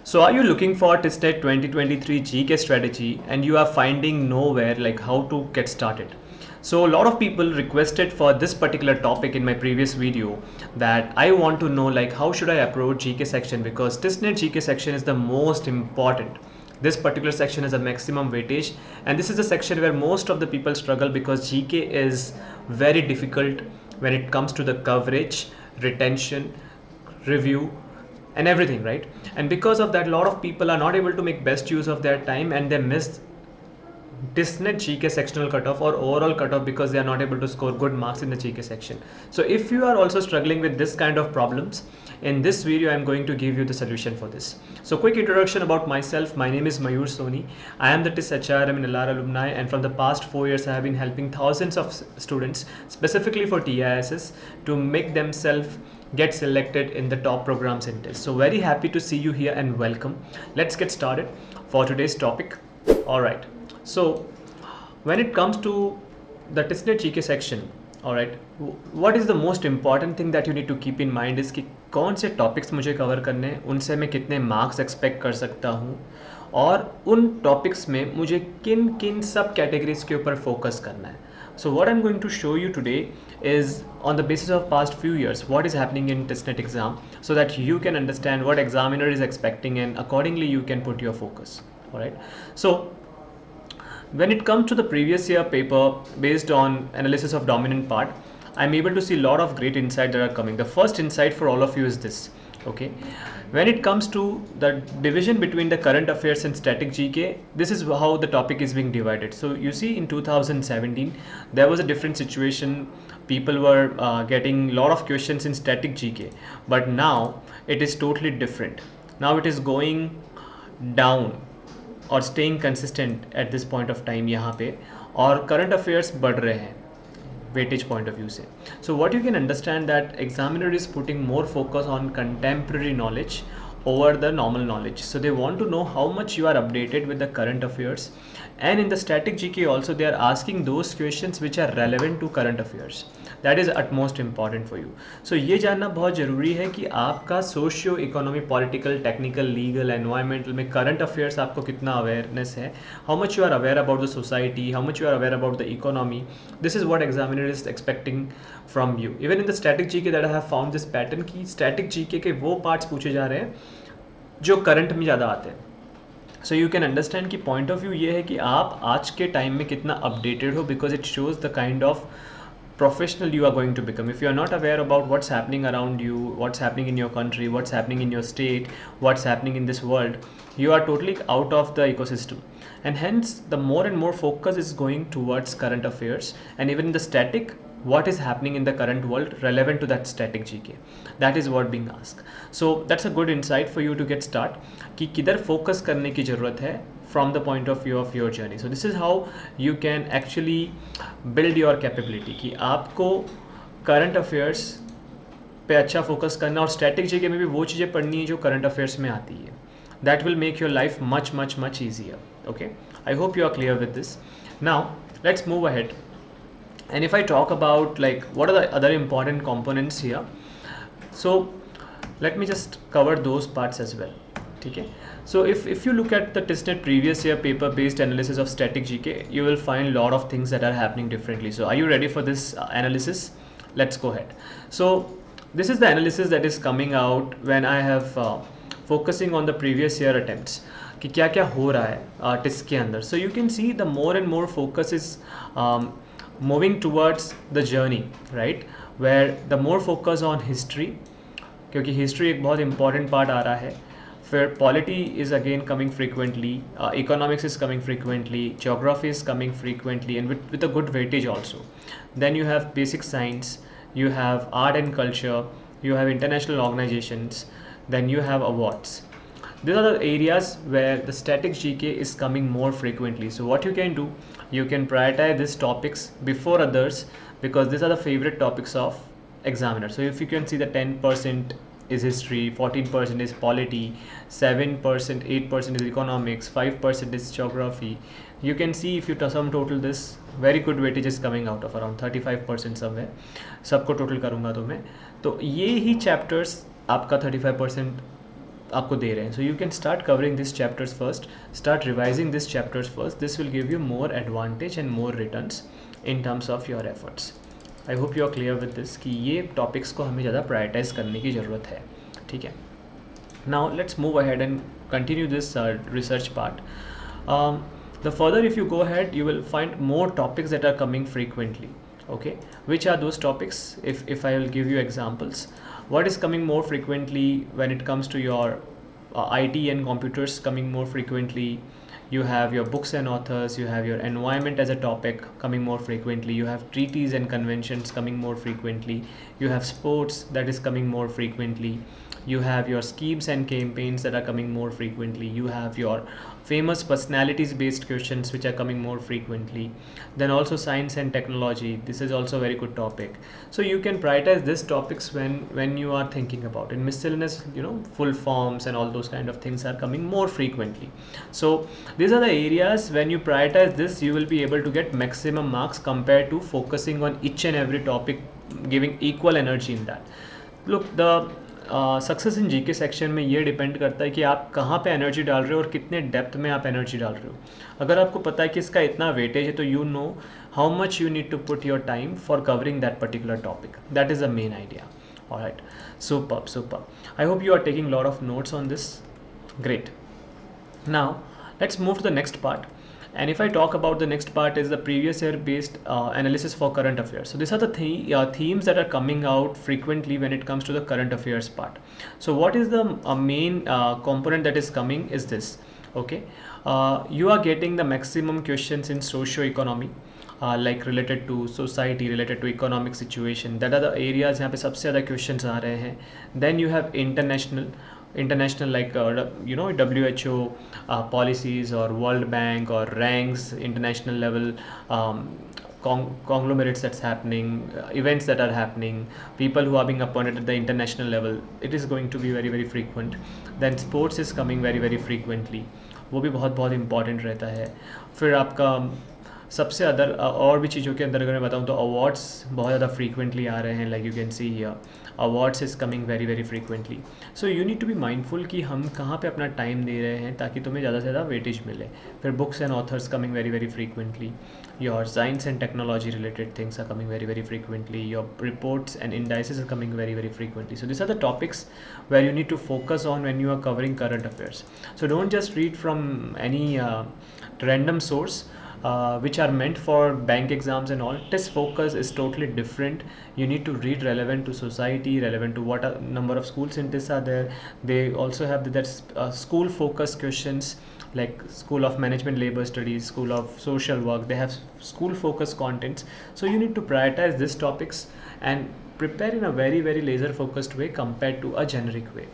So are you looking for Tissnet 2023 GK strategy and you are finding nowhere like how to get started? So a lot of people requested for this particular topic in my previous video that I want to know like how should I approach GK section, because Tissnet GK section is the most important. This particular section is a maximum weightage, and this is the section where most of the people struggle because GK is very difficult when it comes to the coverage, retention, review and everything, right? And because of that, a lot of people are not able to make best use of their time and they miss Tissnet GK sectional cutoff or overall cutoff because they are not able to score good marks in the GK section. So if you are also struggling with this kind of problems, in this video I am going to give you the solution for this. So quick introduction about myself. My name is Mayur Soni. I am the TIS HRM in LR alumni, and from the past 4 years I have been helping thousands of students specifically for TISS to make themselves get selected in the top programs in TIS. So very happy to see you here and welcome. Let's get started for today's topic. All right. So when it comes to the Tissnet GK section, all right, what is the most important thing that you need to keep in mind is कि कौन से topics मुझे cover करने हैं, उनसे मैं कितने marks expect कर सकता हूँ और उन टॉपिक्स में मुझे किन किन सब कैटेगरीज के ऊपर फोकस करना है. So what I'm going to show you today is on the basis of past few years what is happening in Tissnet exam, so that you can understand what examiner is expecting and accordingly you can put your focus. All right. So when it comes to the previous year paper based on analysis of dominant part, I'm able to see a lot of great insight that are coming. The first insight for all of you is this. Okay, when it comes to the division between the current affairs and static GK, this is how the topic is being divided. So you see in 2017 there was a different situation. People were getting a lot of questions in static GK, but now it is totally different. Now it is going down और staying consistent at this point of time यहाँ पे, और current affairs बढ़ रहे हैं weightage point of view से. So what you can understand that examiner is putting more focus on contemporary knowledge over the normal knowledge. So they want to know how much you are updated with the current affairs, and in the static GK also they are asking those questions which are relevant to current affairs. That is utmost important for you. So ये जानना बहुत ज़रूरी है कि आपका socio economy, political, technical, legal, environmental में current affairs आपको कितना अवेयरनेस है, how much you are aware about the society, how much you are aware about the economy. This is what examiner is expecting from you. Even in the static GK that I have found this pattern की static GK के वो parts पूछे जा रहे हैं जो current में ज़्यादा आते हैं. सो यू कैन अंडरस्टैंड कि पॉइंट ऑफ व्यू ये है कि आप आज के टाइम में कितना अपडेटेड हो, because it shows the kind of professional you are going to become. If you are not aware about what's happening around you, what's happening in your country, what's happening in your state, what's happening in this world, you are totally out of the ecosystem, and hence the more and more focus is going towards current affairs, and even in the static, what is happening in the current world relevant to that static GK. That is what being asked. So that's a good insight for you to get start कि किधर focus करने की ज़रूरत है from the point of view of your journey. So this is how you can actually build your capability कि आपको current affairs पे अच्छा focus करना और static GK में भी वो चीज़ें पढ़नी है जो current affairs में आती है. That will make your life much much much easier. Okay, I hope you are clear with this. Now let's move ahead. And if I talk about like what are the other important components here, so let me just cover those parts as well. Okay, so if you look at the Tissnet previous year paper based analysis of static GK, you will find a lot of things that are happening differently. So are you ready for this analysis? Let's go ahead. So this is the analysis that is coming out when I have focusing on the previous year attempts कि क्या क्या हो रहा है TIS के अंदर. So you can see the more and more focus is moving towards the journey, right, where the more focus on history, क्योंकि history एक बहुत important part आ रहा है. फिर polity is again coming frequently, economics is coming frequently, geography is coming frequently, and with a good weightage also. Then you have basic science, you have art and culture, you have international organizations, then you have awards. These are the areas where the static GK is coming more frequently. So what you can do, you can prioritize these topics before others because these are the favorite topics of examiner. So if you can see the 10% is history, 14% is polity, 7%, 8% is economics, 5% is geography. You can see if you sum total this, very good weightage is coming out of around 35% somewhere. सबको total करूँगा तो मैं, तो ये ही chapters आपका 35% आपको दे रहे हैं. So you can start covering these chapters first, start revising these chapters first. This will give you more advantage and more returns in terms of your efforts. I hope you are clear with this कि ये topics को हमें ज़्यादा prioritize करने की ज़रूरत है. ठीक है. Now let's move ahead and continue this research part. Um, the further if you go ahead, you will find more topics that are coming frequently. Okay, which are those topics? If I will give you examples, what is coming more frequently when it comes to your IT and computers coming more frequently? You have your books and authors, you have your environment as a topic coming more frequently, you have treaties and conventions coming more frequently, you have sports that is coming more frequently, you have your schemes and campaigns that are coming more frequently, you have your famous personalities based questions which are coming more frequently, then also science and technology, this is also a very good topic. So you can prioritize these topics when you are thinking about in miscellaneous, full forms and all those kind of things are coming more frequently. So these are the areas when you prioritize this, you will be able to get maximum marks compared to focusing on each and every topic, giving equal energy in that. Look, the success in GK section में ये depend करता है कि आप कहाँ पे energy डाल रहे हो और कितने डेप्थ में आप एनर्जी डाल रहे हो. अगर आपको पता है कि इसका इतना वेटेज है तो you know how much you need to put your time for covering that particular topic. That is the main idea. Alright, super. I hope you are taking lot of notes on this. Great. Now let's move to the next part. And if I talk about the next part is the previous year based analysis for current affairs. So these are the themes that are coming out frequently when it comes to the current affairs part. So what is the main component that is coming is this. Okay, you are getting the maximum questions in socio-economy, like related to society, related to economic situation. That are the areas यहाँ पे सबसे ज़्यादा questions आ रहे हैं. Then you have international like WHO policies or World Bank or ranks, international level conglomerates that's happening, events that are happening, people who are being appointed at the international level. It is going to be very very frequent. Then sports is coming very very frequently, वो भी बहुत बहुत important रहता है. फिर आपका सबसे other और भी चीज़ों के अंदर अगर मैं बताऊँ तो अवार्ड्स बहुत ज़्यादा फ्रीक्वेंटली आ रहे हैं. Like you can see here awards is coming very very frequently. So you need to be mindful कि हम कहाँ पे अपना टाइम दे रहे हैं ताकि तुम्हें ज़्यादा से ज़्यादा वेटेज मिले. फिर books and authors coming very very frequently. Your science and technology related things are coming very very frequently. Your reports and indices are coming very very frequently. So these are the topics where you need to focus on when you are covering current affairs. So don't just read from any random source which are meant for bank exams and all. Test focus is totally different. You need to read relevant to society, relevant to what number of school scientists are there. They also have that school focused questions like School of Management Labor Studies, School of Social Work. They have school focused contents. So you need to prioritize these topics and prepare in a very very laser focused way compared to a generic way.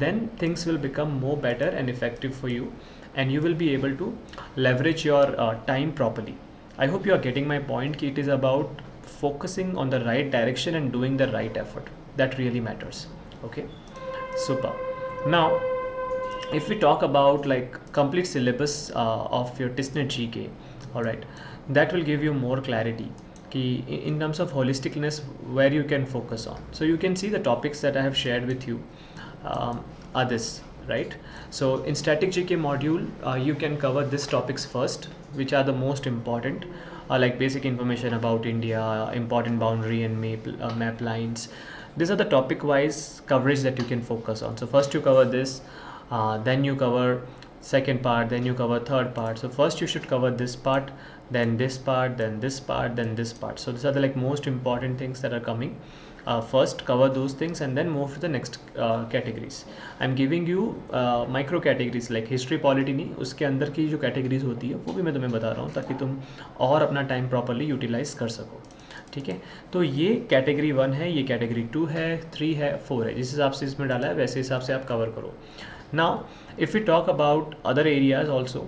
Then things will become more better and effective for you, and you will be able to leverage your time properly. I hope you are getting my point. It is about focusing on the right direction and doing the right effort. That really matters. Okay, super. Now if we talk about like complete syllabus of your Tissnet GK, all right, that will give you more clarity in terms of holisticness where you can focus on. So you can see the topics that I have shared with you are this, right? So in static GK module you can cover these topics first, which are the most important, like basic information about India, important boundary and map lines. These are the topic wise coverage that you can focus on. So first you cover this, then you cover second part, then you cover third part. So first you should cover this part, then this part, then this part, then this part. So these are the like most important things that are coming. First cover those things and then move to the next categories. I'm giving you micro categories like history polity नहीं, उसके अंदर की जो categories होती है वो भी मैं तुम्हें बता रहा हूँ ताकि तुम और अपना time properly utilize कर सको. ठीक है, तो ये कैटेगरी 1 है, ये कैटेगरी 2 है, 3 है, 4 है. जिस हिसाब से इसमें डाला है वैसे हिसाब से आप कवर करो. Now if we talk about other areas also,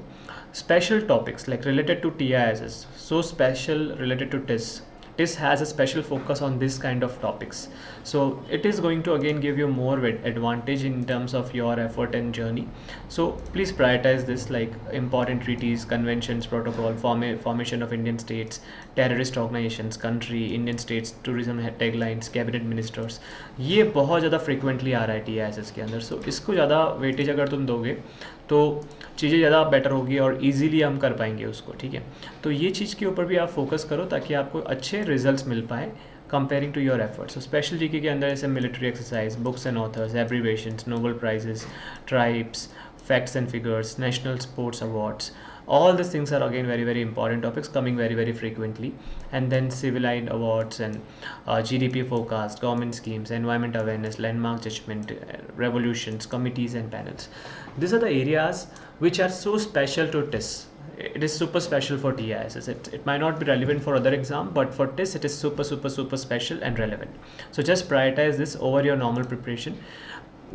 special topics like related to TISS, so special related to TIS, TIS has a special focus on this kind of topics. So it is going to again give you more advantage in terms of your effort and journey. So please prioritize this, like important treaties, conventions, protocol, formation of Indian states, terrorist organizations, country, Indian states, tourism taglines, cabinet ministers. ये बहुत ज़्यादा frequently आ रहा है TISS के अंदर. So इसको ज़्यादा weightage अगर तुम दोगे तो चीज़ें ज़्यादा बेटर होगी और इजीली हम कर पाएंगे उसको, ठीक है. तो ये चीज़ के ऊपर भी आप फोकस करो ताकि आपको अच्छे रिजल्ट्स मिल पाए comparing to your efforts. Special GK के अंदर जैसे military exercise, books and authors, abbreviations, Nobel prizes, tribes, facts and figures, national sports awards, all these things are again very important topics coming very frequently. And then civil line awards and GDP forecast, government schemes, environment awareness, landmark judgment, revolutions, committees and panels. These are the areas which are so special to TIS. It is super special for TISS. It might not be relevant for other exam, but for TIS it is super special and relevant. So just prioritize this over your normal preparation.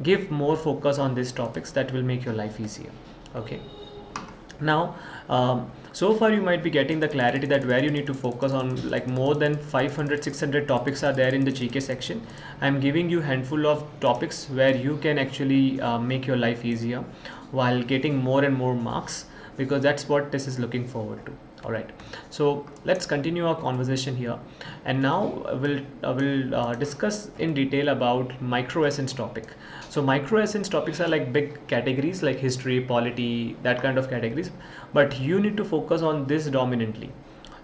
Give more focus on these topics, that will make your life easier. Okay, now so far you might be getting the clarity that where you need to focus on, like more than 500-600 topics are there in the GK section. I'm giving you handful of topics where you can actually make your life easier while getting more and more marks, because that's what this is looking forward to. All right, so let's continue our conversation here, and now I will discuss in detail about micro essence topic. So micro essence topics are like big categories like history, polity, that kind of categories, but you need to focus on this dominantly: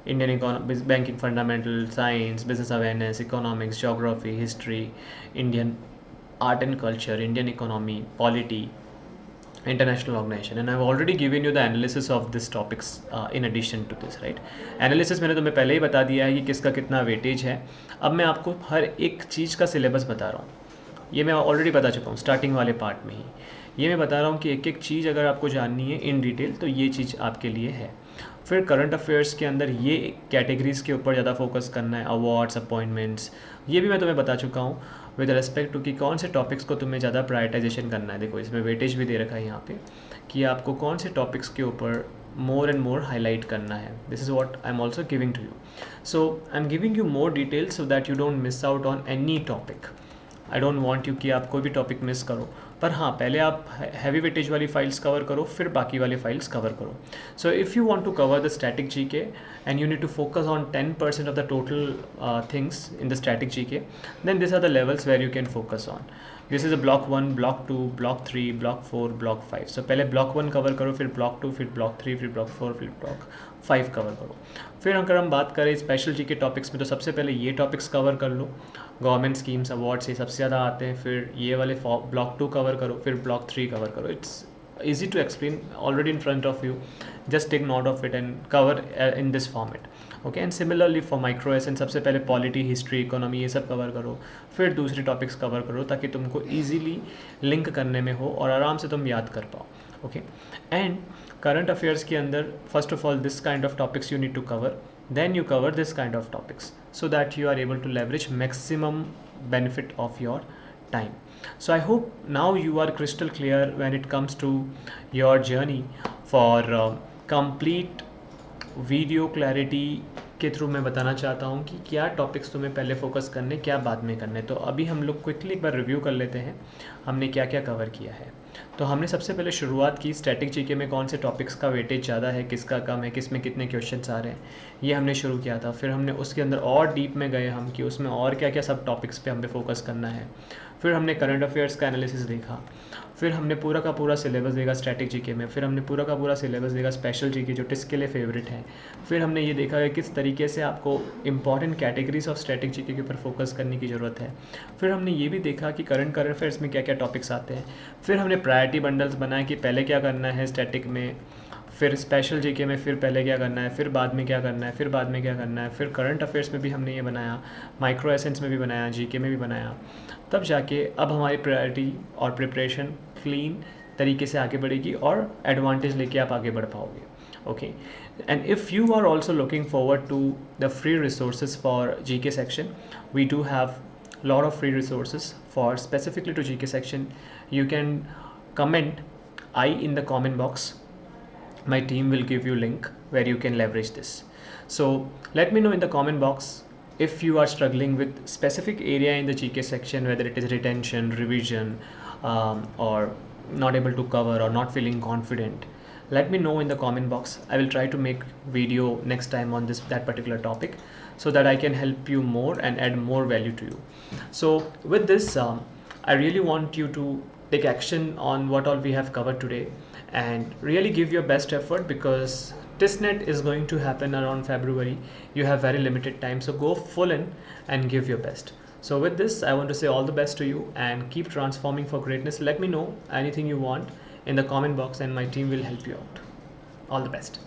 Indian economy, banking fundamental, science, business awareness, economics, geography, history, Indian art and culture, Indian economy, polity, international organization. And I've already given you the analysis of these topics in addition to this, right? Analysis मैंने तुम्हें पहले ही बता दिया है कि किसका कितना weightage है. अब मैं आपको हर एक चीज़ का सिलेबस बता रहा हूँ. ये मैं ऑलरेडी बता चुका हूँ स्टार्टिंग वाले पार्ट में ही. ये मैं बता रहा हूँ कि एक एक चीज़ अगर आपको जाननी है इन डिटेल तो ये चीज़ आपके लिए है. फिर करंट अफेयर्स के अंदर ये कैटेगरीज के ऊपर ज़्यादा फोकस करना है, अवार्ड्स, अपॉइंटमेंट्स, ये भी मैं तुम्हें बता चुका हूँ विद रेस्पेक्ट टू कि कौन से टॉपिक्स को तुम्हें ज़्यादा प्रायोरिटाइजेशन करना है. देखो इसमें वेटेज भी दे रखा है यहाँ पे कि आपको कौन से टॉपिक्स के ऊपर मोर एंड मोर हाईलाइट करना है. This is what I am also giving to you. So I am giving you more details so that you don't miss out on any topic. I don't want you कि आप कोई भी topic miss करो, पर हाँ पहले आप heavy weightage वाली फाइल्स कवर करो, फिर बाकी वाली फाइल्स कवर करो. So if you want to cover the static GK and you need to focus on 10% of the total things in the static GK, then these are the levels where you can focus on. This is a block 1, block 2, block 3, block 4, block 5. So पहले block 1 cover करो, फिर block 2, फिर block 3, फिर block 4, फिर block 5 cover करो. फिर अगर हम बात करें स्पेशल जीके टॉपिक्स में तो सबसे पहले ये टॉपिक्स कवर कर लो. गवर्नमेंट स्कीम्स, अवार्ड्स, ये सबसे ज़्यादा आते हैं. फिर ये वाले ब्लॉक 2 कवर करो, फिर ब्लॉक 3 कवर करो. It's easy to explain, already in front of you, just take note of it and cover in this format. Okay, and similarly for micro essence सबसे पहले पॉलिटी, हिस्ट्री, इकोनॉमी, ये सब cover करो, फिर दूसरे topics cover करो ताकि तुमको इजीली लिंक करने में हो और आराम से तुम याद कर पाओ. ओके, एंड करंट अफेयर्स के अंदर first of all this kind of topics you need to cover, then you cover this kind of topics so that you are able to leverage maximum benefit of your time. So I hope now you are crystal clear when it comes to your journey for complete video clarity के through मैं बताना चाहता हूँ कि क्या topics तुम्हें पहले focus करने, क्या बाद में करने. तो अभी हम लोग क्विकली एक बार रिव्यू कर लेते हैं हमने क्या क्या कवर किया है. तो हमने सबसे पहले शुरुआत की स्टैटिक जीके में कौन से टॉपिक्स का वेटेज ज़्यादा है, किसका कम है, किस में कितने क्वेश्चंस आ रहे हैं, ये हमने शुरू किया था. फिर हमने उसके अंदर और डीप में गए हम कि उसमें और क्या क्या सब टॉपिक्स पे हमें फोकस करना है. फिर हमने करंट अफेयर्स का एनालिसिस देखा. फिर हमने पूरा का पूरा सिलेबस देखा स्टैटिक जीके में. फिर हमने पूरा का पूरा सिलेबस देखा स्पेशल जीके जो टिस के लिए फेवरेट है. फिर हमने ये देखा कि किस तरीके से आपको important categories of static GK के ऊपर फोकस करने की ज़रूरत है. फिर हमने ये भी देखा कि करंट अफेयर्स में क्या क्या टॉपिक्स आते हैं. फिर हमने प्रायोरिटी बंडल्स बनाए कि पहले क्या करना है स्टैटिक में, फिर स्पेशल जीके में फिर पहले क्या करना है, फिर बाद में क्या करना है, फिर बाद में क्या करना है. फिर करंट अफेयर्स में भी हमने ये बनाया, माइक्रो एसेंस में भी बनाया, जीके में भी बनाया. तब जाके अब हमारी प्रायोरिटी और प्रिपरेशन क्लीन तरीके से आगे बढ़ेगी और एडवांटेज लेके आप आगे बढ़ पाओगे. Okay, and if you are also looking forward to the free resources for GK section, we do have lot of free resources for specifically to GK section. You can comment I in the comment box. My team will give you link where you can leverage this. So let me know in the comment box if you are struggling with specific area in the GK section, whether it is retention, revision, or not able to cover or not feeling confident, let me know in the comment box. I will try to make video next time on that particular topic, so that I can help you more and add more value to you. So with this, I really want you to take action on what all we have covered today and really give your best effort, because Tissnet is going to happen around February. You have very limited time, so go full in and give your best. So with this, I want to say all the best to you and keep transforming for greatness. Let me know anything you want in the comment box and my team will help you out. All the best.